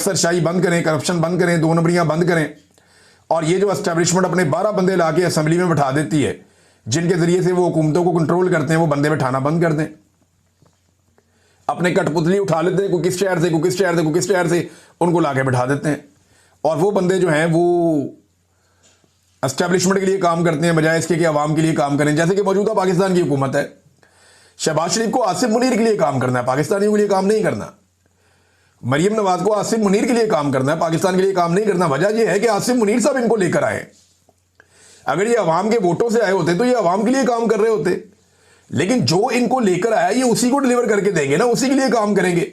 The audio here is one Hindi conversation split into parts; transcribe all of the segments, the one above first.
अफसरशाही बंद करें, करप्शन बंद करें, दो नंबरियां बंद करें, और ये जो एस्टेब्लिशमेंट अपने 12 बंदे लाके असेंबली में बैठा देती है जिनके जरिए से वो हुकूमतों को कंट्रोल करते हैं, वो बंदे बैठाना बंद कर दें। अपने कठपुतली उठा लेते हैं, कोई किस शहर से, कोई किस शहर से, कोई किस शहर से, उनको लाके बैठा देते हैं, और वो बंदे जो हैं वो एस्टेब्लिशमेंट के लिए काम करते हैं बजाय इसके कि अवाम के लिए काम करें। जैसे कि मौजूदा पाकिस्तान की हुकूमत है, शहबाज शरीफ को आसिफ मुनीर के लिए काम करना है, पाकिस्तानियों के लिए काम नहीं करना। मरियम नवाज को आसिफ मुनीर के लिए काम करना है, पाकिस्तान के लिए काम नहीं करना। वजह यह है कि आसिफ मुनीर साहब इनको लेकर आए। अगर ये अवाम के वोटों से आए होते तो ये अवाम के लिए काम कर रहे होते, लेकिन जो इनको लेकर आया ये उसी को डिलीवर करके देंगे ना, उसी के लिए काम करेंगे,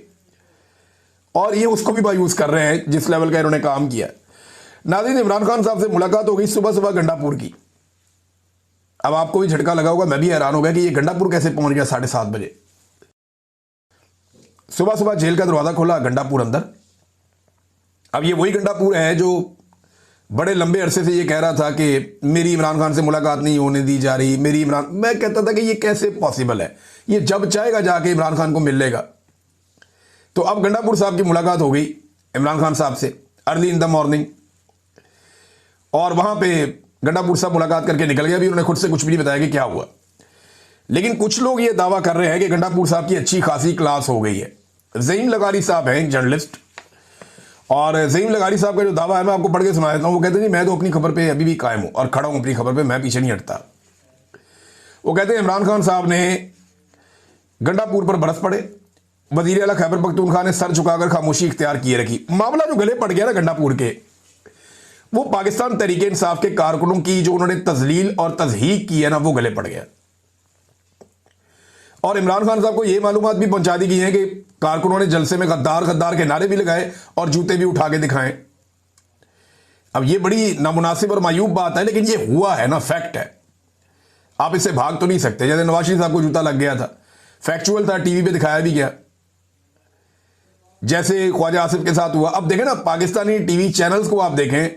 और ये उसको भी मायूस कर रहे हैं जिस लेवल का इन्होंने काम किया। नाज़रीन, इमरान खान साहब से मुलाकात हो गई सुबह सुबह गंडापुर की। अब आपको भी झटका लगा होगा, मैं भी हैरान हो गया कि ये गंडापुर कैसे पहुंच गया 7:30 बजे। सुबह सुबह जेल का दरवाजा खोला, गंडापुर अंदर। अब ये वही गंडापुर है जो बड़े लंबे अरसे से ये कह रहा था कि मेरी इमरान खान से मुलाकात नहीं होने दी जा रही, मेरी इमरान, मैं कहता था कि ये कैसे पॉसिबल है, ये जब चाहेगा जाके इमरान खान को मिल लेगा। तो अब गंडापुर साहब की मुलाकात हो गई इमरान खान साहब से अर्ली इन द मॉर्निंग, और वहां पे गंडापुर साहब मुलाकात करके निकल गया। भी उन्होंने खुद से कुछ भी नहीं बताया कि क्या हुआ, लेकिन कुछ लोग ये दावा कर रहे हैं कि गंडापुर साहब की अच्छी खासी क्लास हो गई है। ज़हीम लगारी साहब हैं जर्नलिस्ट, और ज़हीम लगारी साहब का जो दावा है मैं आपको पढ़ के सुना देता हूं। वो कहते हैं मैं तो अपनी खबर पे अभी भी कायम हूं और खड़ा हूं अपनी खबर पे, मैं पीछे नहीं हटता। वो कहते हैं इमरान खान साहब ने गंडापुर पर बरस पड़े, वजीर आला खैबर पख्तूनख्वा ने सर झुकाकर खामोशी इख्तियार किए रखी। मामला जो गले पड़ गया ना गंडापुर के, वो पाकिस्तान तहरीक इंसाफ के कारकुनों की जो उन्होंने तजलील और तजहीक की है ना, वो गले पड़ गया। और इमरान खान साहब को यह मालूमात भी पहुंचा दी गई है कि कारकुनों ने जलसे में गद्दार गद्दार के नारे भी लगाए और जूते भी उठा के दिखाए। अब यह बड़ी नामुनासिब और मायूब बात है, लेकिन यह हुआ है ना, फैक्ट है, आप इससे भाग तो नहीं सकते। जैसे नवाज शरीफ साहब को जूता लग गया था, फैक्चुअल था, टीवी पे दिखाया भी गया, जैसे ख्वाजा आसिफ के साथ हुआ। अब देखें ना, पाकिस्तानी टीवी चैनल्स को आप देखें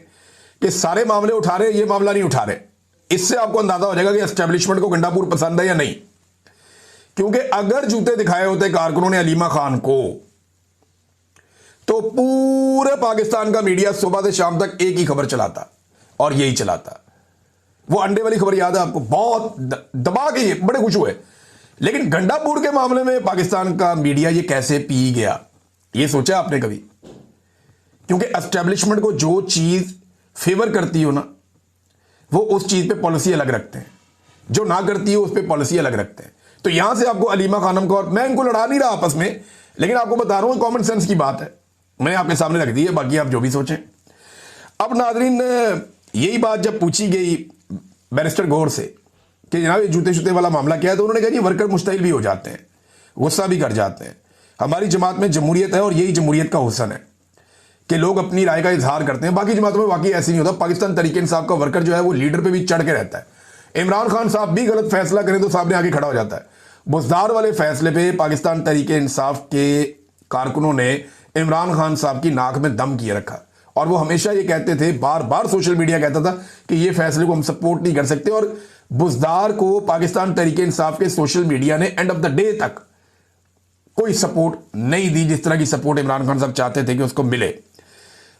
कि सारे मामले उठा रहे, ये मामला नहीं उठा रहे। इससे आपको अंदाजा हो जाएगा कि एस्टेब्लिशमेंट को गंडापुर पसंद है या नहीं, क्योंकि अगर जूते दिखाए होते कारकुनों ने अलीमा खान को, तो पूरे पाकिस्तान का मीडिया सुबह से शाम तक एक ही खबर चलाता, और यही चलाता। वो अंडे वाली खबर याद है आपको, बहुत दबा के बड़े खुश हुए। लेकिन गंडापुर के मामले में पाकिस्तान का मीडिया ये कैसे पी गया, ये सोचा आपने कभी? क्योंकि एस्टेब्लिशमेंट को जो चीज फेवर करती हो ना, वो उस चीज पे पॉलिसी अलग रखते हैं, जो ना करती हो उस पे पॉलिसी अलग रखते हैं। तो यहां से आपको अलीमा खानम को, और मैं इनको लड़ा नहीं रहा आपस में, लेकिन आपको बता रहा हूं कॉमन सेंस की बात है, मैंने आपके सामने रख दी है, बाकी आप जो भी सोचें। अब नाजरीन, यही बात जब पूछी गई बैरिस्टर गौर से कि जनाब ये जूते शूते वाला मामला क्या है, तो उन्होंने कहा जी वर्कर मुश्तइल भी हो जाते हैं, गुस्सा भी कर जाते हैं। हमारी जमात में जमहूरियत है, और यही जमहूरियत का हुस्न है कि लोग अपनी राय का इजहार करते हैं। बाकी जमातों में वाकई ऐसे नहीं होता। पाकिस्तान तहरीक इंसाफ का वर्कर जो है वो लीडर पे भी चढ़ के रहता है। इमरान खान साहब भी गलत फैसला करें तो साहब ने आगे खड़ा हो जाता है। बुज़दार वाले फैसले पे पाकिस्तान तहरीक इंसाफ के कारकुनों ने इमरान खान साहब की नाक में दम किए रखा, और वो हमेशा ये कहते थे, बार बार सोशल मीडिया कहता था कि ये फैसले को हम सपोर्ट नहीं कर सकते। और बुज़दार को पाकिस्तान तहरीक इंसाफ के सोशल मीडिया ने एंड ऑफ द डे तक कोई सपोर्ट नहीं दी, जिस तरह की सपोर्ट इमरान खान साहब चाहते थे कि उसको मिले।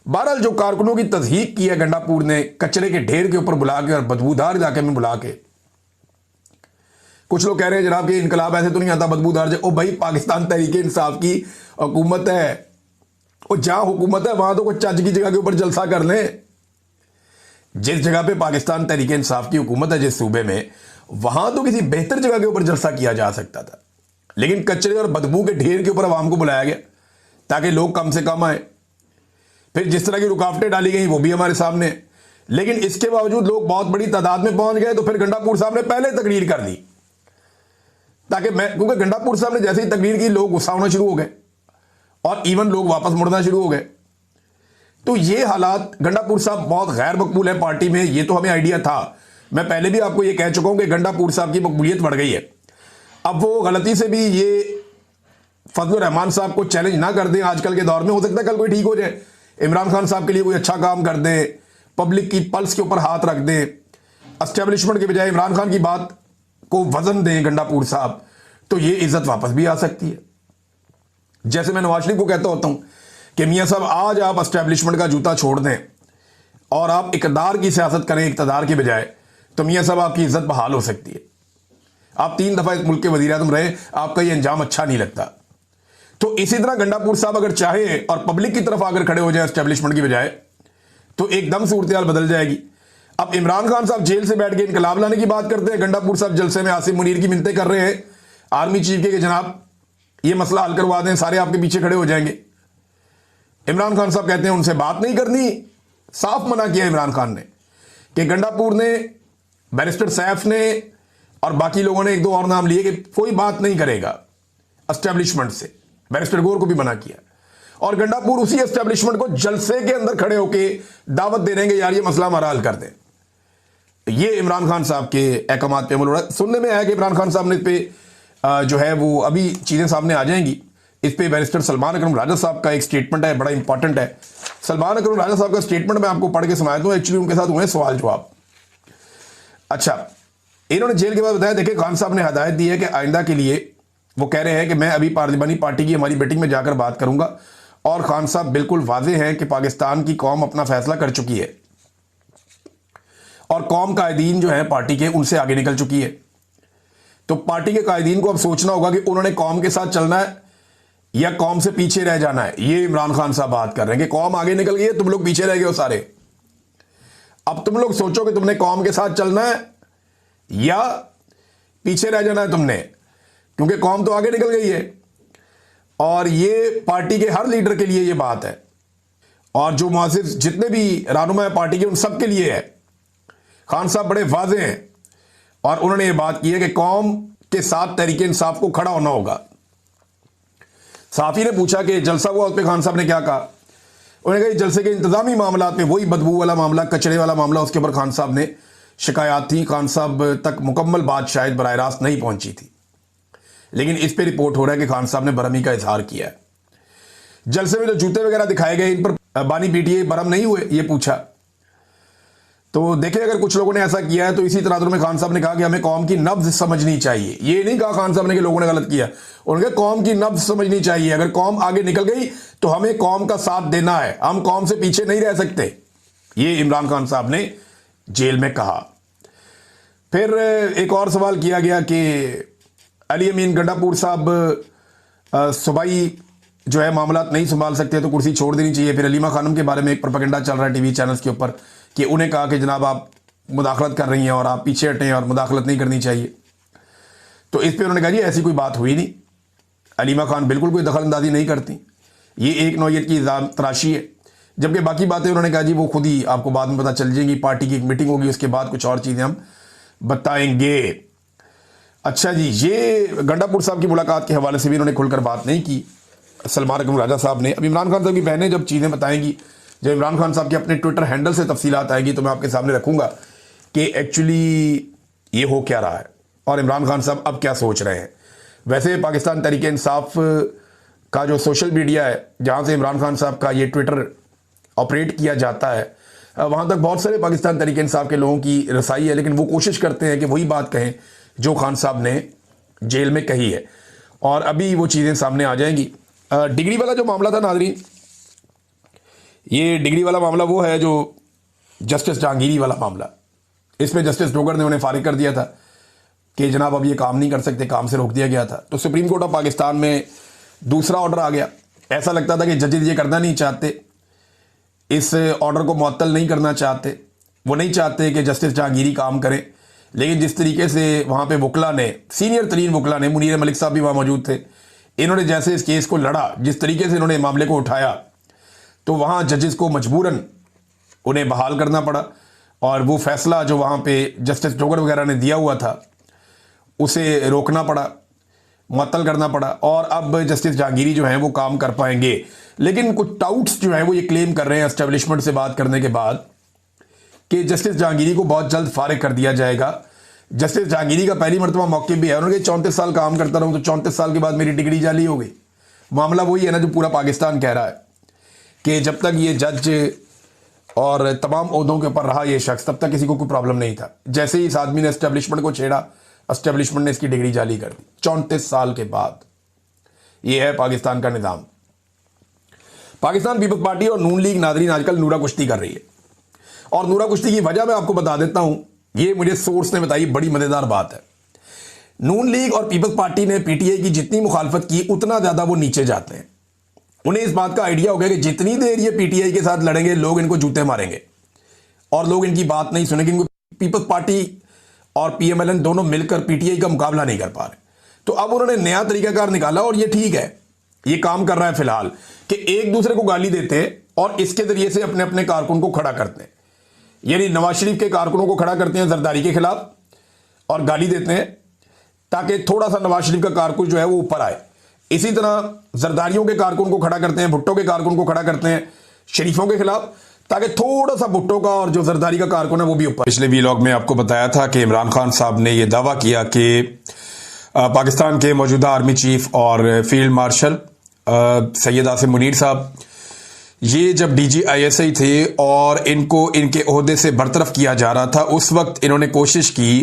बहरहाल जो कारकुनों की तज़हीक की है गंडापुर ने, कचरे के ढेर के ऊपर बुला के और बदबूदार इलाके में बुला के, कुछ लोग कह रहे हैं जनाब कि इनकलाब ऐसे तो नहीं आता बदबूदार ओ भाई, पाकिस्तान तहरीक इंसाफ की हुकूमत है, और जहां हुकूमत है वहां तो कुछ चज की जगह के ऊपर जलसा कर लें। जिस जगह पे पाकिस्तान तहरीक इंसाफ की हुकूमत है, जिस सूबे में, वहां तो किसी बेहतर जगह के ऊपर जलसा किया जा सकता था, लेकिन कचरे और बदबू के ढेर के ऊपर आवाम को बुलाया गया ताकि लोग कम से कम आए। फिर जिस तरह की रुकावटें डाली गई वो भी हमारे सामने, लेकिन इसके बावजूद लोग बहुत बड़ी तादाद में पहुंच गए। तो फिर गंडापुर साहब ने पहले तकरीर कर दी, ताकि क्योंकि गंडापुर साहब ने जैसे ही तकरीर की लोग गुस्सा होना शुरू हो गए, और इवन लोग वापस मुड़ना शुरू हो गए। तो ये हालात, गंडापुर साहब बहुत गैर मकबूल है पार्टी में, ये तो हमें आइडिया था। मैं पहले भी आपको ये कह चुका हूं कि गंडापुर साहब की मकबूलियत बढ़ गई है। अब वो गलती से भी ये फजलुर रहमान साहब को चैलेंज ना कर दें आजकल के दौर में, हो सकता है कल कोई ठीक हो जाए, इमरान खान साहब के लिए कोई अच्छा काम कर दे, पब्लिक की पल्स के ऊपर हाथ रख दे, एस्टेब्लिशमेंट के बजाय इमरान खान की बात को वजन दें गंडापुर साहब, तो ये इज्जत वापस भी आ सकती है। जैसे मैं नवाज शरीफ को कहता होता हूं कि मियाँ साहब आज आप एस्टेब्लिशमेंट का जूता छोड़ दें और आप इकतदार की सियासत करें इकतदार के बजाय, तो मियाँ साहब आपकी इज्जत बहाल हो सकती है। आप 3 दफा इस मुल्क के वज़ीर-ए-आज़म रहे, आपका ये अंजाम अच्छा नहीं लगता। तो इसी तरह गंडापुर साहब अगर चाहे और पब्लिक की तरफ आकर खड़े हो जाए एस्टेब्लिशमेंट की बजाय, तो एकदम सूरत हाल बदल जाएगी। अब इमरान खान साहब जेल से बैठ के इनकलाब लाने की बात करते हैं, गंडापुर साहब जलसे में आसिफ मुनीर की मिन्नतें कर रहे हैं आर्मी चीफ के कि जनाब ये मसला हल करवा दें, सारे आपके पीछे खड़े हो जाएंगे। इमरान खान साहब कहते हैं उनसे बात नहीं करनी। साफ मना किया इमरान खान ने कि गंडापुर ने, बैरिस्टर सैफ ने और बाकी लोगों ने 1-2 और नाम लिए कि कोई बात नहीं करेगा एस्टेब्लिशमेंट से। बैरिस्टर गौर को भी मना किया और गंडापुर उसी एस्टेब्लिशमेंट को जलसे के अंदर खड़े होकर दावत दे देंगे, यार ये मसला हमारा हल कर दें। ये इमरान खान साहब के अहकामात पे अमल हो रहा है। सुनने में आया कि इमरान खान साहब ने इस पे जो है वो अभी चीजें सामने आ जाएंगी। इस पे बैरिस्टर सलमान अकरम राजा साहब का एक स्टेटमेंट है, बड़ा इंपॉर्टेंट है। सलमान अकरम राजा साहब का स्टेटमेंट मैं आपको पढ़ के सुनाया दूं, एक्चुअली उनके साथ हुए सवाल जवाब। अच्छा, इन्होंने जेल के बाद बताया, देखिए खान साहब ने हदायत दी है कि आइंदा के लिए वो कह रहे हैं कि मैं अभी पार्लिमानी पार्टी की हमारी मीटिंग में जाकर बात करूंगा और खान साहब बिल्कुल वाज़ेह हैं कि पाकिस्तान की कौम अपना फैसला कर चुकी है और कौम कायदीन जो है पार्टी के उनसे आगे निकल चुकी है। तो पार्टी के कायदीन को अब सोचना होगा कि उन्होंने कौम के साथ चलना है या कौम से पीछे रह जाना है। ये इमरान खान साहब बात कर रहे हैं कि कौम आगे निकल गई है, तुम लोग पीछे रह गए हो सारे। अब तुम लोग सोचो कि तुमने कौम के साथ चलना है या पीछे रह जाना है तुमने, क्योंकि कौम तो आगे निकल गई है। और ये पार्टी के हर लीडर के लिए ये बात है और जो मुआज़िज़ जितने भी रहनुमा है पार्टी के उन सब के लिए है। खान साहब बड़े वाज़ेह हैं और उन्होंने ये बात की है कि कौम के साथ तहरीक इंसाफ को खड़ा होना होगा। साफी ने पूछा कि जलसा हुआ, उस पर खान साहब ने क्या कहा। उन्होंने कहा जलसे के इंतजामी मामला में वही बदबू वाला मामला, कचरे वाला मामला, उसके ऊपर खान साहब ने शिकायत थी। खान साहब तक मुकम्मल बात शायद बराह रास्त नहीं पहुंची थी, लेकिन इस पर रिपोर्ट हो रहा है कि खान साहब ने बरहमी का इजहार किया है। जलसे में जो जूते वगैरह दिखाए गए इन पर बानी पीटीए बरहम नहीं हुए, ये पूछा। तो देखिए अगर कुछ लोगों ने ऐसा किया है तो इसी तनाजुर में खान साहब ने कहा कि हमें कौम की नब्ज समझनी चाहिए। ये नहीं कहा खान साहब ने कि लोगों ने गलत किया, उन्होंने कौम की नब्ज समझनी चाहिए। अगर कौम आगे निकल गई तो हमें कौम का साथ देना है, हम कौम से पीछे नहीं रह सकते। ये इमरान खान साहब ने जेल में कहा। फिर एक और सवाल किया गया कि अली अमीन गंडापुर साहब सूबाई जो है मामलात नहीं संभाल सकते तो कुर्सी छोड़ देनी चाहिए। फिर अलीमा खानम के बारे में एक प्रोपेगेंडा चल रहा है टीवी चैनल्स के ऊपर कि उन्हें कहा कि जनाब आप मुदाखलत कर रही हैं और आप पीछे हटें और मुदाखलत नहीं करनी चाहिए। तो इस पर उन्होंने कहा जी ऐसी कोई बात हुई नहीं, अलीमा खान बिल्कुल कोई दखल अंदाजी नहीं करती, ये एक नौयत की इल्ज़ाम तराशी है। जबकि बाकी बातें उन्होंने कहा जी वो खुद ही आपको बाद में पता चल जाएंगी, पार्टी की एक मीटिंग होगी उसके बाद कुछ और चीज़ें हम बताएंगे। अच्छा जी, ये गंडापुर साहब की मुलाकात के हवाले से भी उन्होंने खुलकर बात नहीं की सलमान अकरम राजा साहब ने। अब इमरान खान साहब की बहनें जब चीज़ें बताएंगी, जब इमरान खान साहब के अपने ट्विटर हैंडल से तफसीलात आएगी तो मैं आपके सामने रखूंगा कि एक्चुअली ये हो क्या रहा है और इमरान खान साहब अब क्या सोच रहे हैं। वैसे पाकिस्तान तहरीक इंसाफ का जो सोशल मीडिया है जहाँ से इमरान खान साहब का ये ट्विटर ऑपरेट किया जाता है, वहाँ तक बहुत सारे पाकिस्तान तहरीक इंसाफ के लोगों की रसाई है, लेकिन वो कोशिश करते हैं कि वही बात कहें जो खान साहब ने जेल में कही है और अभी वो चीज़ें सामने आ जाएंगी। डिग्री वाला जो मामला था नाज़रीन, ये डिग्री वाला मामला वो है जो जस्टिस जहांगीरी वाला मामला। इसमें जस्टिस डोगर ने उन्हें फारिग कर दिया था कि जनाब अब ये काम नहीं कर सकते, काम से रोक दिया गया था। तो सुप्रीम कोर्ट ऑफ पाकिस्तान में दूसरा ऑर्डर आ गया। ऐसा लगता था कि जजेज ये करना नहीं चाहते, इस ऑर्डर को मुअत्तल नहीं करना चाहते, वो नहीं चाहते कि जस्टिस जहांगीरी काम करें। लेकिन जिस तरीके से वहाँ पे वकला ने, सीनियर तरीन वकला ने, मुनीर मलिक साहब भी वहाँ मौजूद थे, इन्होंने जैसे इस केस को लड़ा, जिस तरीके से इन्होंने मामले को उठाया, तो वहाँ जजेस को मजबूरन उन्हें बहाल करना पड़ा और वो फैसला जो वहाँ पे जस्टिस डोगर वगैरह ने दिया हुआ था उसे रोकना पड़ा, मुअत्तल करना पड़ा और अब जस्टिस जहांगीरी जो हैं वो काम कर पाएंगे। लेकिन कुछ टाउट्स जो हैं वो ये क्लेम कर रहे हैं एस्टेब्लिशमेंट से बात करने के बाद कि जस्टिस जहांगीरी को बहुत जल्द फारिग कर दिया जाएगा। जस्टिस जहांगीरी का पहली मरतबा मौके भी है, उन्होंने 34 साल काम करता रहूँ तो 34 साल के बाद मेरी डिग्री जाली हो गई। मामला वही है ना जो पूरा पाकिस्तान कह रहा है कि जब तक ये जज और तमाम ओहदों के ऊपर रहा ये शख्स तब तक किसी को कोई प्रॉब्लम नहीं था। जैसे ही इस आदमी ने एस्टेब्लिशमेंट को छेड़ा, एस्टेब्लिशमेंट ने इसकी डिग्री जाली कर दी 34 साल के बाद। ये है पाकिस्तान का निज़ाम। पाकिस्तान पीपल्स पार्टी और नून लीग नादरीन आजकल नूरा कुश्ती कर रही है, और नूरा कुश्ती की वजह मैं आपको बता देता हूं। ये मुझे सोर्स ने बताई, बड़ी मजेदार बात है। नून लीग और पीपल्स पार्टी ने पीटीआई की जितनी मुखालफत की उतना ज्यादा वो नीचे जाते हैं। उन्हें इस बात का आइडिया हो गया कि जितनी देर ये पीटीआई के साथ लड़ेंगे लोग इनको जूते मारेंगे और लोग इनकी बात नहीं सुनेंगे, क्योंकि पीपल्स पार्टी और पीएमएलएन दोनों मिलकर पीटीआई का मुकाबला नहीं कर पा रहे। तो अब उन्होंने नया तरीकाकार निकाला, और ये ठीक है, ये काम कर रहा है फिलहाल, कि एक दूसरे को गाली देते हैं और इसके जरिए से अपने अपने कारकुन को खड़ा करते हैं। यानी नवाज शरीफ के कारकुनों को खड़ा करते हैं जरदारी के खिलाफ और गाली देते हैं, ताकि थोड़ा सा नवाज शरीफ का कारकुन जो है वो ऊपर आए। इसी तरह जरदारियों के कारकुन को खड़ा करते हैं, भुट्टो के कारकुन को खड़ा करते हैं शरीफों के खिलाफ, ताकि थोड़ा सा भुट्टो का और जो जरदारी का कारकुन है वो भी ऊपर। पिछले वीलॉग में आपको बताया था कि इमरान खान साहब ने यह दावा किया कि पाकिस्तान के मौजूदा आर्मी चीफ और फील्ड मार्शल सैयद आसिम मुनीर साहब, ये जब डीजीआईएसआई थे और इनको इनके ओहदे से बरतरफ किया जा रहा था, उस वक्त इन्होंने कोशिश की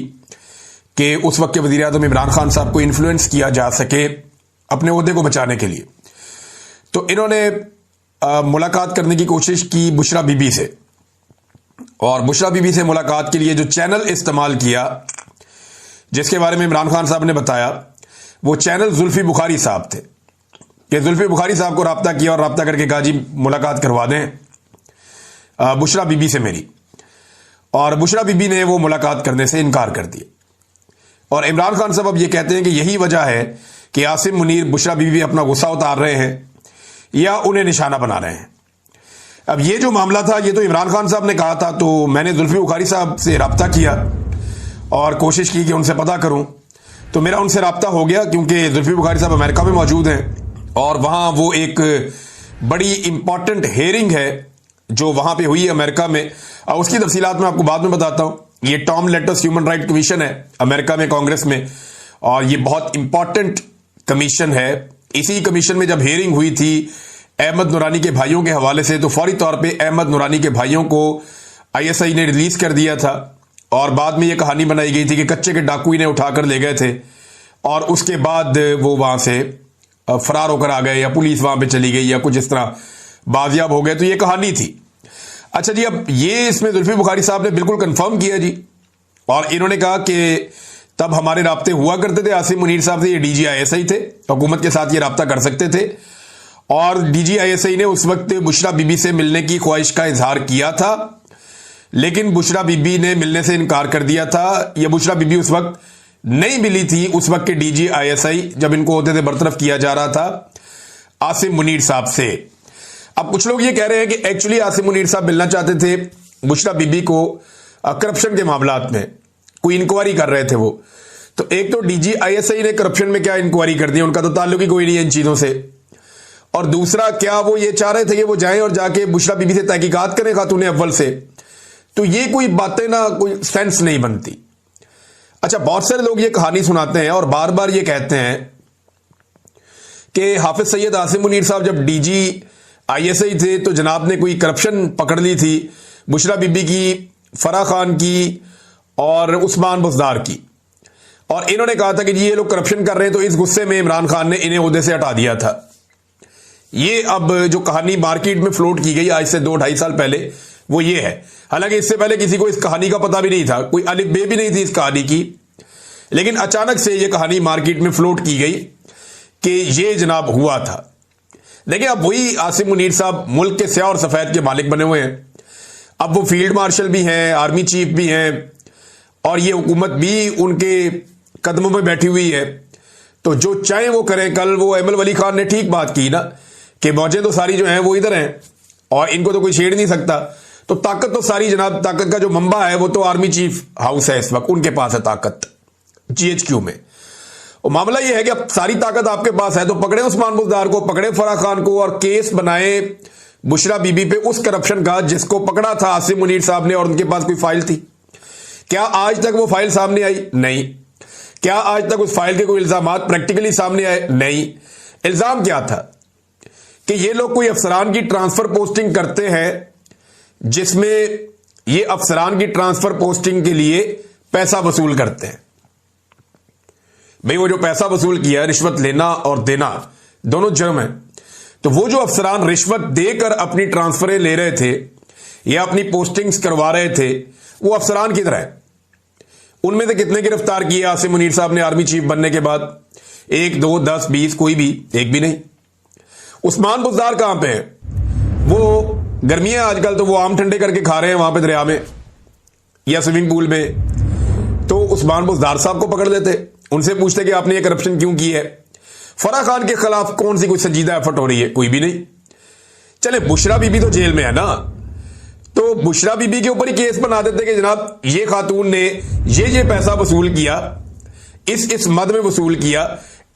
कि उस वक्त के वजीर आज़म इमरान खान साहब को इन्फ्लुएंस किया जा सके अपने ओहदे को बचाने के लिए। तो इन्होंने मुलाकात करने की कोशिश की बुशरा बीबी से, और बुशरा बीबी से मुलाकात के लिए जो चैनल इस्तेमाल किया, जिसके बारे में इमरान खान साहब ने बताया, वो चैनल जुल्फी बुखारी साहब थे। कि जुल्फी बुखारी साहब को राब्ता किया और राब्ता करके कहा, जी मुलाकात करवा दें बुशरा बीबी से मेरी, और बुशरा बीबी ने वो मुलाकात करने से इनकार कर दिया। और इमरान खान साहब अब ये कहते हैं कि यही वजह है कि आसिम मुनीर बुशरा बीबी अपना गुस्सा उतार रहे हैं या उन्हें निशाना बना रहे हैं। अब ये जो मामला था, ये तो इमरान खान साहब ने कहा था, तो मैंने जुल्फी बुखारी साहब से राब्ता किया और कोशिश की कि उनसे पता करूं। तो मेरा उनसे राब्ता हो गया, क्योंकि जुल्फी बुखारी साहब अमेरिका में मौजूद हैं और वहां वो एक बड़ी इंपॉर्टेंट हेयरिंग है जो वहां पे हुई है अमेरिका में, और उसकी तफसीलात मैं आपको बाद में बताता हूं। ये Tom Lantos Human Right Commission है अमेरिका में, कांग्रेस में, और ये बहुत इंपॉर्टेंट कमीशन है। इसी कमीशन में जब हेयरिंग हुई थी अहमद नूरानी के भाइयों के हवाले से, तो फौरी तौर पे अहमद नूरानी के भाइयों को आईएसआई ने रिलीज कर दिया था, और बाद में यह कहानी बनाई गई थी कि कच्चे के डाकू इन्हें उठाकर ले गए थे और उसके बाद वो वहां से फरार होकर आ गए, या पुलिस वहां पे चली गई, या कुछ इस तरह बाजियाब हो गए। तो ये कहानी थी। अच्छा जी, अब ये इसमें जुल्फी बुखारी साहब ने बिल्कुल कंफर्म किया जी, और इन्होंने कहा कि तब हमारे राब्ते हुआ करते थे आसिम मुनीर साहब से, ये डीजीआईएसआई थे, हुकूमत के साथ ये राब्ता कर सकते थे, और डीजीआईएसआई ने उस वक्त बुशरा बीबी से मिलने की ख्वाहिश का इजहार किया था, लेकिन बुशरा बीबी ने मिलने से इनकार कर दिया था। यह बुशरा बीबी उस वक्त नहीं मिली थी, उस वक्त के डीजीआईएसआई जब इनको ओहदे से बरतरफ किया जा रहा था आसिम मुनीर साहब से। अब कुछ लोग ये कह रहे हैं कि एक्चुअली आसिम मुनीर साहब मिलना चाहते थे बुशरा बीबी को करप्शन के मामलात में, कोई इंक्वायरी कर रहे थे वो। तो एक तो डीजीआईएसआई ने करप्शन में क्या इंक्वायरी कर दी, उनका तो ताल्लुक ही कोई नहीं है इन चीजों से, और दूसरा क्या वो ये चाह रहे थे कि वो जाएं और जाके बुशरा बीबी से तहकीकात करें खातून अव्वल से। तो ये कोई बातें ना, कोई सेंस नहीं बनती। अच्छा, बहुत सारे लोग ये कहानी सुनाते हैं और बार बार ये कहते हैं कि हाफिज सैयद आसिम मुनीर साहब जब डीजीआईएसआई थे तो जनाब ने कोई करप्शन पकड़ ली थी बुशरा बीबी की, फराह खान की और उस्मान बुज़दार की, और इन्होंने कहा था कि जी ये लोग करप्शन कर रहे हैं, तो इस गुस्से में इमरान खान ने इन्हें ओहदे से हटा दिया था। ये अब जो कहानी मार्केट में फ्लोट की गई आज से 2-2.5 साल पहले, वो ये है। हालांकि इससे पहले किसी को इस कहानी का पता भी नहीं था, कोई अलिफ बे भी नहीं थी इस कहानी की, लेकिन अचानक से ये कहानी मार्केट में फ्लोट की गई कि ये जनाब हुआ था। देखिए, अब वही आसिम मुनीर साहब मुल्क के स्याह और सफेद के मालिक बने हुए हैं। अब वो फील्ड मार्शल भी हैं, आर्मी चीफ भी हैं, और ये हुकूमत भी उनके कदमों में बैठी हुई है। तो जो चाहे वो करें। कल वो अहमद वली खान ने ठीक बात की ना कि मौजें तो सारी जो हैं वो इधर हैं और इनको तो कोई छेड़ नहीं सकता। तो ताकत तो सारी जनाब, ताकत का जो मंबा है वो तो आर्मी चीफ हाउस है, इस वक्त उनके पास है ताकत, जीएचक्यू में। और मामला यह है कि अब सारी ताकत आपके पास है, तो पकड़े उस्मान बुज़दार को, पकड़े फराह खान को, और केस बनाए बुशरा बीबी पे उस करप्शन का जिसको पकड़ा था आसिम मुनीर साहब ने, और उनके पास कोई फाइल थी। क्या आज तक वो फाइल सामने आई? नहीं। क्या आज तक उस फाइल के कोई इल्जाम प्रैक्टिकली सामने आए? नहीं। इल्जाम क्या था कि ये लोग कोई अफसरान की ट्रांसफर पोस्टिंग करते हैं, जिसमें ये अफसरान की ट्रांसफर पोस्टिंग के लिए पैसा वसूल करते हैं। भाई, वो जो पैसा वसूल किया, रिश्वत लेना और देना दोनों जुर्म है। तो वो जो अफसरान रिश्वत देकर अपनी ट्रांसफरें ले रहे थे या अपनी पोस्टिंग्स करवा रहे थे, वो अफसरान किधर है? उनमें से कितने गिरफ्तार किए आसिम मुनीर साहब ने आर्मी चीफ बनने के बाद? 1, 2, 10, 20, कोई भी, एक भी नहीं। उस्मान बुज़दार कहां पे है? वो गर्मियां आजकल, तो वो आम ठंडे करके खा रहे हैं वहां पे दरिया में या स्विमिंग पूल में। तो उस्मान बुज़दार साहब को पकड़ लेते, उनसे पूछते कि आपने ये करप्शन क्यों की है। फराह खान के खिलाफ कौन सी कोई संजीदा एफर्ट हो रही है? कोई भी नहीं। चले बुशरा बीबी तो जेल में है ना, तो बुशरा बीबी के ऊपर ही केस बना देते कि जनाब ये खातून ने ये पैसा वसूल किया, इस मद में वसूल किया,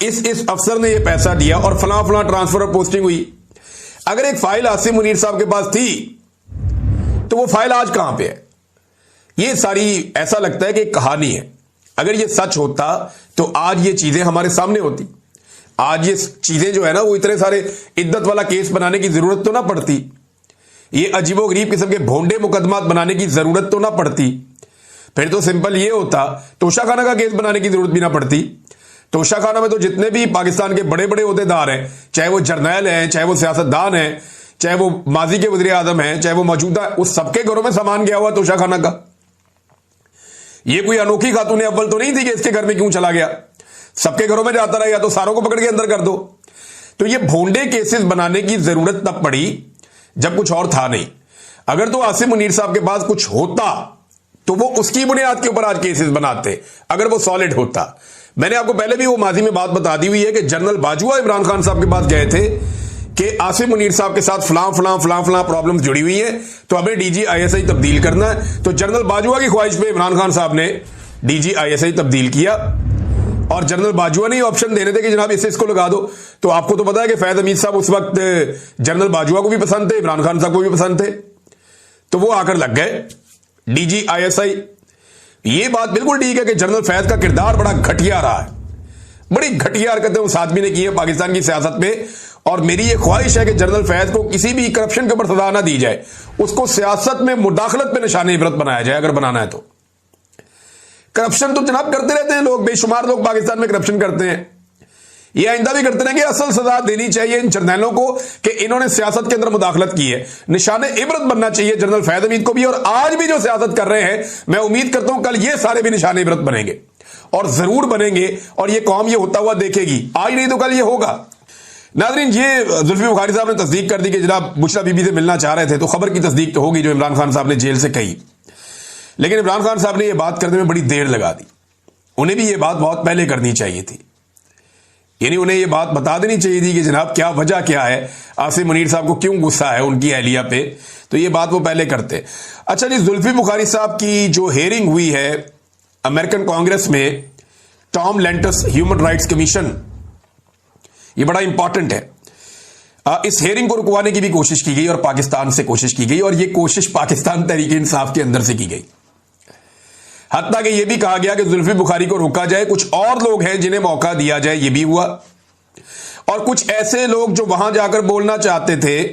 इस अफसर ने ये पैसा दिया और फलां फलां ट्रांसफर और पोस्टिंग हुई। अगर एक फाइल आसिम मुनीर साहब के पास थी तो वो फाइल आज कहां पे है? ये सारी ऐसा लगता है कि एक कहानी है। अगर ये सच होता तो आज ये चीजें हमारे सामने होती। आज ये चीजें जो है ना, वो इतने सारे इद्दत वाला केस बनाने की जरूरत तो ना पड़ती, ये अजीबोगरीब किस्म के भोंडे मुकदमात बनाने की जरूरत तो ना पड़ती। फिर तो सिंपल ये होता, तोशाखाना का केस बनाने की जरूरत भी ना पड़ती। तोशाखाना में तो जितने भी पाकिस्तान के बड़े बड़े ओहदेदार हैं, चाहे वो जर्नैल हैं, चाहे वो सियासतदान हैं, चाहे वो माजी के वज़ीर आज़म हैं, चाहे वो मौजूदा, उस सबके घरों में सामान गया हुआ तोशाखाना का। ये कोई अनोखी खातून अव्वल तो नहीं थी कि इसके घर में क्यों चला गया, सबके घरों में जाता रहा, या तो सारों को पकड़ के अंदर कर दो। तो ये भोंडे केसेस बनाने की जरूरत तब पड़ी जब कुछ और था नहीं। अगर तो आसिम मुनीर साहब के पास कुछ होता तो वो उसकी बुनियाद के ऊपर आज केसेस बनाते, अगर वो सॉलिड होता। मैंने आपको पहले भी वो माजी में बात बता दी हुई है कि जनरल बाजवा इमरान खान साहब के पास गए थे कि आसिम मुनीर साहब के साथ फलां फलां फलां फलां प्रॉब्लम्स जुड़ी हुई हैं, तो हमें डीजी आईएसआई तब्दील करना है। तो जनरल बाजवा की ख्वाहिश पे इमरान खान साहब ने डीजी आईएसआई तब्दील किया और जनरल बाजवा ने ऑप्शन देने थे कि जनाब इसको लगा दो। तो आपको तो पता है कि फैज हमीद साहब उस वक्त जनरल बाजवा को भी पसंद थे, इमरान खान साहब को भी पसंद थे, तो वो आकर लग गए डीजी आईएसआई। ये बात बिल्कुल ठीक है कि जनरल फैज का किरदार बड़ा घटिया रहा है, बड़ी घटिया हरकतें उस आदमी ने की है पाकिस्तान की सियासत में। और मेरी ये ख्वाहिश है कि जनरल फैज को किसी भी करप्शन के ऊपर सजा ना दी जाए, उसको सियासत में मुदाखलत पे निशाने इबरत बनाया जाए अगर बनाना है तो। करप्शन तो जनाब करते रहते हैं लोग, बेशुमार लोग पाकिस्तान में करप्शन करते हैं। ये आइंदा भी करते रहेंगे। असल सजा देनी चाहिए इन जर्नैलों को कि इन्होंने सियासत के अंदर मुदाखलत की है। निशाने इबरत बनना चाहिए जनरल फैज हमीद को भी, और आज भी जो सियासत कर रहे हैं, मैं उम्मीद करता हूं कल ये सारे भी निशाने इबरत बनेंगे और जरूर बनेंगे, और ये कौम ये होता हुआ देखेगी। आज नहीं तो कल ये होगा। नाज़रीन, ये जुल्फी बुखारी साहब ने तस्दीक कर दी कि जनाब बुशरा बीबी से मिलना चाह रहे थे, तो खबर की तस्दीक तो होगी जो इमरान खान साहब ने जेल से कही। लेकिन इमरान खान साहब ने यह बात करने में बड़ी देर लगा दी। उन्हें भी यह बात बहुत पहले करनी चाहिए थी, यानी उन्हें यह बात बता देनी चाहिए थी कि जनाब क्या वजह क्या है, आसिम मुनीर साहब को क्यों गुस्सा है उनकी अहलिया पे, तो यह बात वो पहले करते। अच्छा जी, जुल्फी बुखारी साहब की जो हेयरिंग हुई है अमेरिकन कांग्रेस में, Tom Lantus human rights commission, ये बड़ा इंपॉर्टेंट है। इस हेयरिंग को रुकवाने की भी कोशिश की गई और पाकिस्तान से कोशिश की गई, और यह कोशिश पाकिस्तान तहरीक इंसाफ के अंदर से की गई। हत्ता कि यह भी कहा गया कि जुल्फी बुखारी को रोका जाए, कुछ और लोग हैं जिन्हें मौका दिया जाए, यह भी हुआ। और कुछ ऐसे लोग जो वहां जाकर बोलना चाहते थे,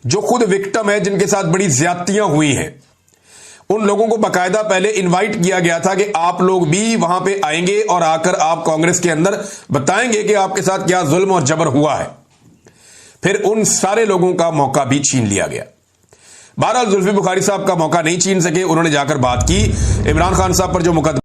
जो खुद विक्टिम है, जिनके साथ बड़ी ज्यादतियां हुई हैं, उन लोगों को बाकायदा पहले इनवाइट किया गया था कि आप लोग भी वहां पे आएंगे और आकर आप कांग्रेस के अंदर बताएंगे कि आपके साथ क्या जुल्म और जबर हुआ है। फिर उन सारे लोगों का मौका भी छीन लिया गया। बहरहाल जुल्फी बुखारी साहब का मौका नहीं छीन सके, उन्होंने जाकर बात की। इमरान खान साहब पर जो मुकदमा